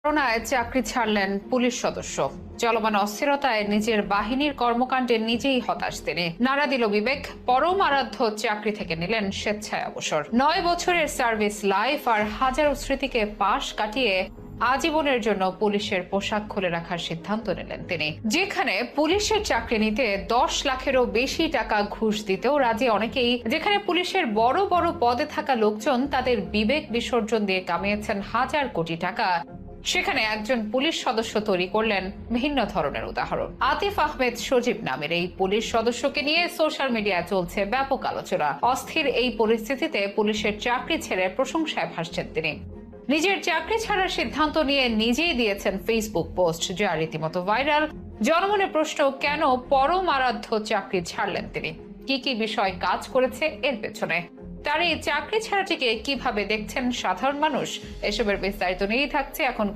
করোনায় চাকরি ছাড়লেন পুলিশ সদস্য। চলমান অস্থিরতায় নিজের বাহিনীর কর্মকাণ্ডে নিজেই হতাশ তিনি। নাড়া দিল বিবেক, পরম আরাধ্য চাকরি থেকে নিলেন স্বেচ্ছায় অবসর। 9 বছরের সার্ভিস লাইফ আর হাজারো স্মৃতিকে পাশ কাটিয়ে আজীবনের জন্য পুলিশের পোশাক খুলে রাখার সিদ্ধান্ত নিলেন তিনি। যেখানে পুলিশের চাকরি নিতে 10 লাখেরও বেশি টাকা ঘুষ দিতেও রাজি অনেকেই, যেখানে পুলিশের বড় বড় পদে থাকা লোকজন তাদের বিবেক বিসর্জন দিয়ে কামিয়েছেন হাজার কোটি টাকা, সেখানে একজন পুলিশ সদস্য তৈরি করলেন ভিন্ন ধরনের উদাহরণ। আতিফ আহমেদ সজীব নামের এই পুলিশ সদস্যকে নিয়ে সোশ্যাল মিডিয়ায় চলছে ব্যাপক আলোচনা। অস্থির এই পরিস্থিতিতে পুলিশের চাকরি ছেড়ে প্রশংসায় ভাসছেন তিনি। নিজের চাকরি ছাড়ার সিদ্ধান্ত নিয়ে নিজেই দিয়েছেন ফেসবুক পোস্ট, যা রীতিমতো ভাইরাল। জনমনে প্রশ্ন, কেন পরম আরাধ্য চাকরি ছাড়লেন তিনি? কি কি বিষয় কাজ করেছে এর পেছনে? তার এই চাকরি ছাড়াটিকে কিভাবে দেখছেন সাধারণ মানুষ? এসবের বিস্তারিত নিয়েই থাকছে এখনকার